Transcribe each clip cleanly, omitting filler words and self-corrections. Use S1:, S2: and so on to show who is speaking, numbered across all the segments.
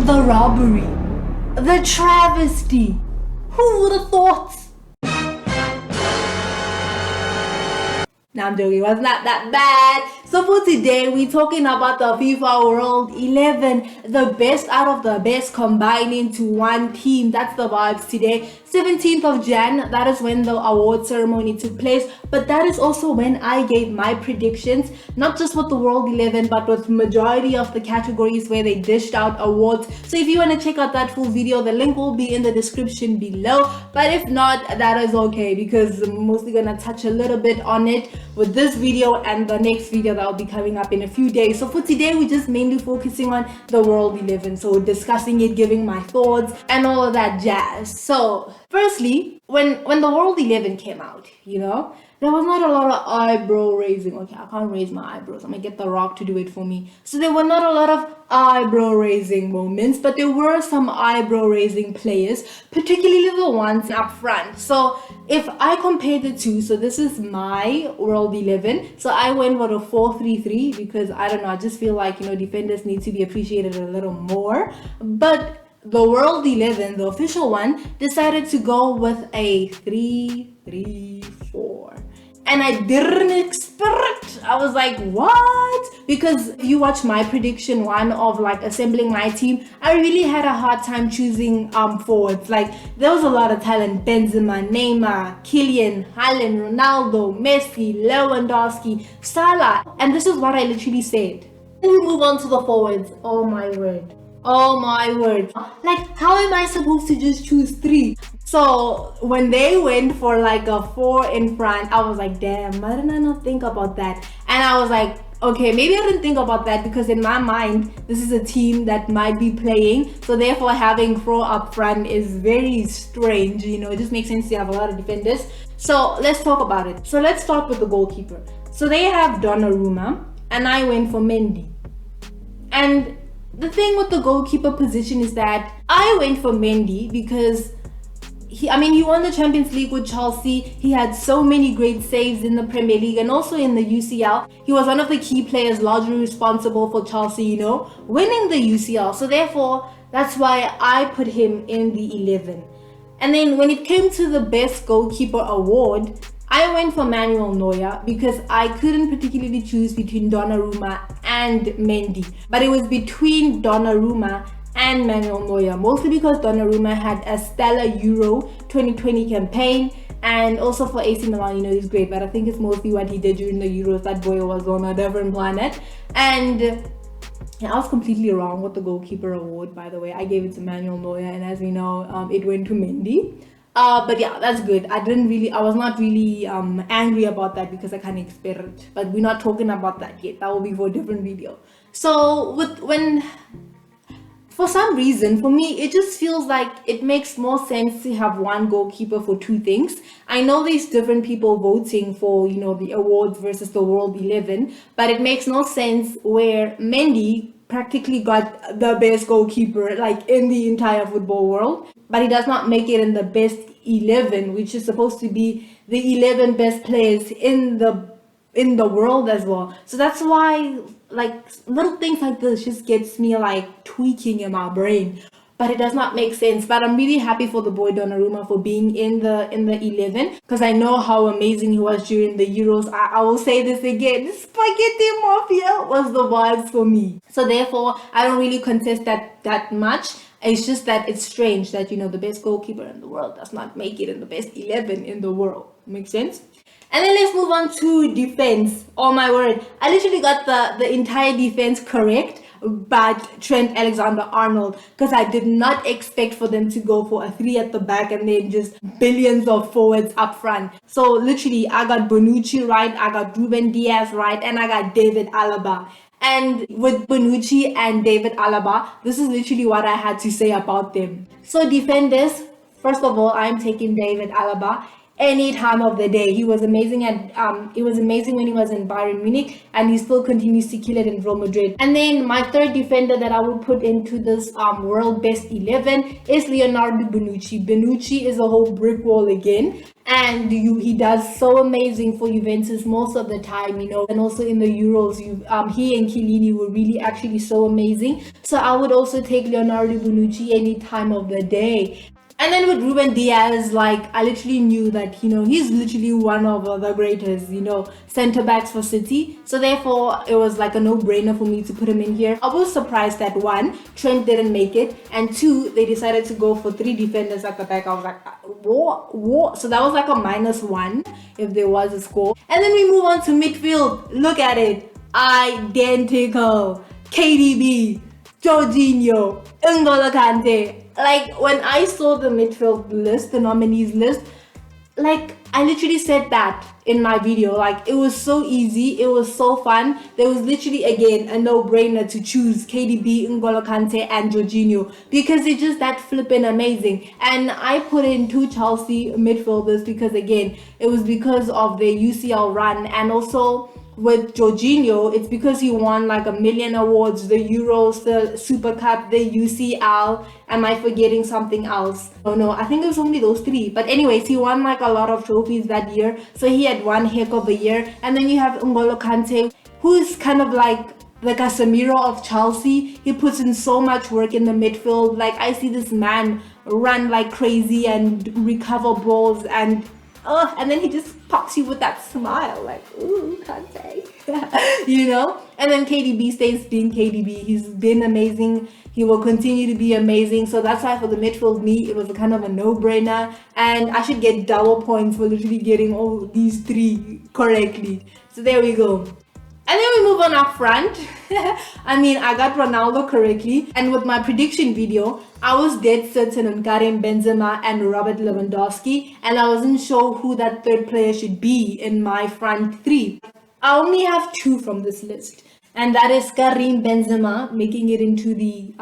S1: the robbery, the travesty. Who would have thought? Nah, I'm joking, it was not that bad. So for today, we're talking about the FIFA World 11, the best out of the best combined into one team. That's the vibes today. 17th of Jan, that is when the award ceremony took place, but that is also when I gave my predictions, not just with the World 11, but with majority of the categories where they dished out awards. So if you want to check out that full video, the link will be in the description below, but if not, that is okay, because I'm mostly gonna touch a little bit on it with this video and the next video that will be coming up in a few days. So for today, we're just mainly focusing on the World 11, so discussing it, giving my thoughts and all of that jazz. So firstly, when the World 11 came out, there was not a lot of eyebrow raising. Okay, I can't raise my eyebrows. I'm gonna get The Rock to do it for me. So there were not a lot of eyebrow raising moments, but there were some eyebrow raising players, particularly the ones up front. So if I compare the two, so this is my World 11. So I went for a 4-3-3 because I don't know, I just feel like, defenders need to be appreciated a little more. But the World 11, the official one, decided to go with a 3-3-4. And I didn't expect. I was like, what? Because if you watch my prediction one of assembling my team, I really had a hard time choosing forwards. There was a lot of talent. Benzema, Neymar, Kylian, Haaland, Ronaldo, Messi, Lewandowski, Salah. And this is what I literally said. Then we move on to the forwards. Oh my word. How am I supposed to just choose 3? So when they went for a 4 in front, I was like, damn, why didn't I not think about that? And I was like, okay, maybe I didn't think about that because in my mind, this is a team that might be playing. So therefore having 4 up front is very strange. It just makes sense to have a lot of defenders. So let's talk about it. So let's start with the goalkeeper. So they have Donnarumma and I went for Mendy. And the thing with the goalkeeper position is that I went for Mendy because he won the Champions League with Chelsea. He had so many great saves in the Premier League and also in the UCL. He was one of the key players largely responsible for Chelsea, winning the UCL. So therefore, that's why I put him in the 11. And then when it came to the best goalkeeper award, I went for Manuel Neuer because I couldn't particularly choose between Donnarumma and Mendy. But it was between Donnarumma and Manuel Neuer, mostly because Donnarumma had a stellar Euro 2020 campaign, and also for AC Milan, he's great, but I think it's mostly what he did during the Euros. That boy was on a different planet. And I was completely wrong with the goalkeeper award, by the way. I gave it to Manuel Neuer, and as we know, it went to Mendy. But yeah, that's good. I was not really angry about that because I can't expect it. But we're not talking about that yet. That will be for a different video. So for some reason, for me, it just feels like it makes more sense to have one goalkeeper for 2 things. I know there's different people voting for, the awards versus the World 11, but it makes no sense where Mendy practically got the best goalkeeper in the entire football world, but he does not make it in the best 11, which is supposed to be the 11 best players in the world as well. So that's why little things like this just gets me tweaking in my brain, but it does not make sense. But I'm really happy for the boy Donnarumma for being in the 11 because I know how amazing he was during the Euros. I will say this again, Spaghetti Mafia was the vibes for me. So therefore I don't really contest that much. It's just that it's strange that the best goalkeeper in the world does not make it in the best 11 in the world. Makes sense? And then let's move on to defense. Oh my word, I literally got the entire defense correct but Trent Alexander-Arnold, because I did not expect for them to go for a 3 at the back and then just billions of forwards up front. So literally I got Bonucci right, I got Ruben Diaz right, and I got David Alaba. And with Bonucci and David Alaba, this is literally what I had to say about them. So defenders, first of all, I'm taking David Alaba. any time of the day. He was amazing at it was amazing when he was in Bayern Munich, and he still continues to kill it in Real Madrid. And then my third defender that I would put into this world best 11 is Leonardo Bonucci. Bonucci is a whole brick wall again, and he does so amazing for Juventus most of the time, and also in the Euros, he and Chiellini were really actually so amazing. So I would also take Leonardo Bonucci any time of the day. And then with Ruben Diaz, like, I literally knew that, he's literally one of the greatest, center backs for City. So therefore, it was like a no-brainer for me to put him in here. I was surprised that 1, Trent didn't make it, and 2, they decided to go for 3 defenders at the back. I was like, what? So that was like a -1 if there was a score. And then we move on to midfield. Look at it. Identical. KDB, Jorginho, N'Golo Kante. Like, when I saw the midfield list, the nominees list, like, I literally said that in my video. Like, it was so easy, it was so fun. There was literally, again, a no-brainer to choose KDB, N'Golo Kante, and Jorginho, because it's just that flipping amazing. And I put in 2 Chelsea midfielders because, again, it was because of their UCL run, and also with Jorginho, it's because he won like 1 million awards, the Euros, the Super Cup, the UCL. Am I forgetting something else? Oh no, I think it was only those 3. But anyways, he won like a lot of trophies that year, so he had one heck of a year. And then you have N'Golo Kante, who's kind of like the Casemiro of Chelsea. He puts in so much work in the midfield. Like, I see this man run like crazy and recover balls, and then he just pops you with that smile, like, ooh, Kante. And then KDB stays being KDB. He's been amazing. He will continue to be amazing. So that's why for the midfield, it was a kind of a no-brainer. And I should get double points for literally getting all these 3 correctly. So there we go. And then we move on up front. I got Ronaldo correctly. And with my prediction video, I was dead certain on Karim Benzema and Robert Lewandowski. And I wasn't sure who that third player should be in my front 3. I only have 2 from this list. And that is Karim Benzema making it into the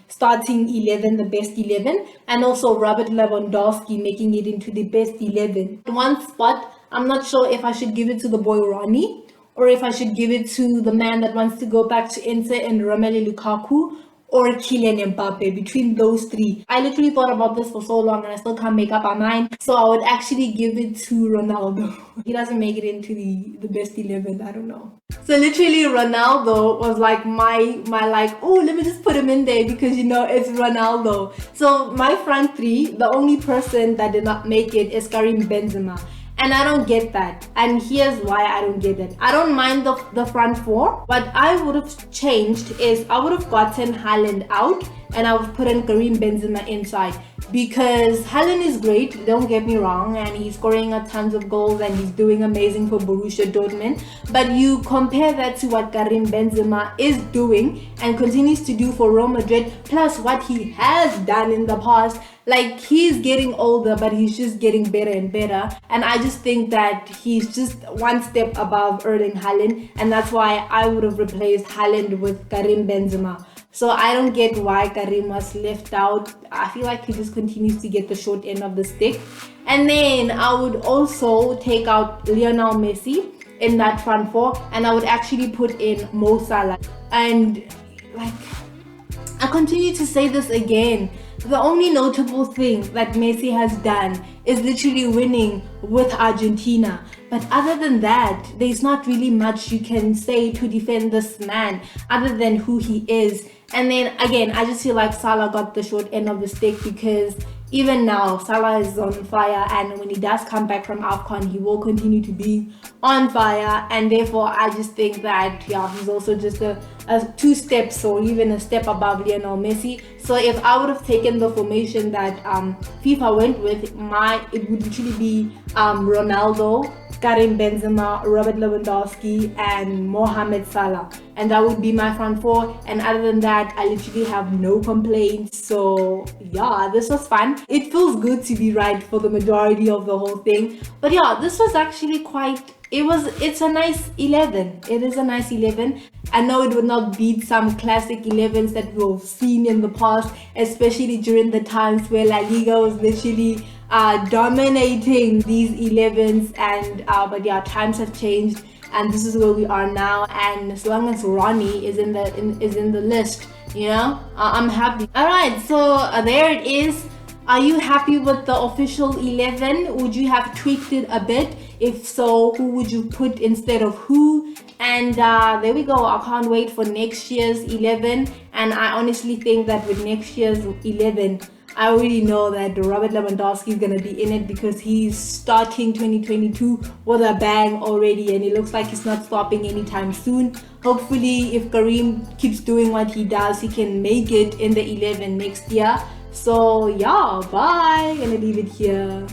S1: starting 11, the best 11. And also Robert Lewandowski making it into the best 11. One spot, I'm not sure if I should give it to the boy Ronnie, or if I should give it to the man that wants to go back to Inter and Romelu Lukaku, or Kylian Mbappe. Between those 3, I literally thought about this for so long and I still can't make up my mind. So I would actually give it to Ronaldo. He doesn't make it into the best 11, I don't know. So literally Ronaldo was like my like, oh, let me just put him in there because it's Ronaldo. So my front 3, the only person that did not make it is Karim Benzema. And I don't get that. And here's why I don't get it. I don't mind the front 4. What I would have changed is I would have gotten Haaland out and I would have put in Karim Benzema inside. Because Haaland is great, don't get me wrong, and he's scoring a tons of goals and he's doing amazing for Borussia Dortmund. But you compare that to what Karim Benzema is doing and continues to do for Real Madrid, plus what he has done in the past. Like, he's getting older, but he's just getting better and better. And I just think that he's just one step above Erling Haaland. And that's why I would have replaced Haaland with Karim Benzema. So I don't get why Karim was left out. I feel like he just continues to get the short end of the stick. And then I would also take out Lionel Messi in that front 4. And I would actually put in Mo Salah. And, like, I continue to say this again. The only notable thing that Messi has done is literally winning with Argentina. But other than that, there's not really much you can say to defend this man other than who he is. And then again, I just feel like Salah got the short end of the stick because even now, Salah is on fire, and when he does come back from AFCON, he will continue to be on fire. And therefore, I just think that, he's also just a 2 steps or even a step above Lionel Messi. So if I would have taken the formation that FIFA went with, it would literally be Ronaldo, Karim Benzema, Robert Lewandowski, and Mohamed Salah. And that would be my front 4. And other than that, I literally have no complaints. So this was fun. It feels good to be right for the majority of the whole thing. But this was actually it's a nice 11. It is a nice 11. I know it would not beat some classic 11s that we've seen in the past, especially during the times where La Liga was literally dominating these 11s. And but yeah, times have changed, and this is where we are now. And as long as Ronnie is in the list, I'm happy. All right, so there it is. Are you happy with the official 11? Would you have tweaked it a bit? If so, who would you put instead of who? And there we go. I can't wait for next year's 11. And I honestly think that with next year's 11, I already know that Robert Lewandowski is going to be in it, because he's starting 2022 with a bang already, and it looks like he's not stopping anytime soon. Hopefully, if Kareem keeps doing what he does, he can make it in the 11 next year. So yeah, bye. Gonna leave it here.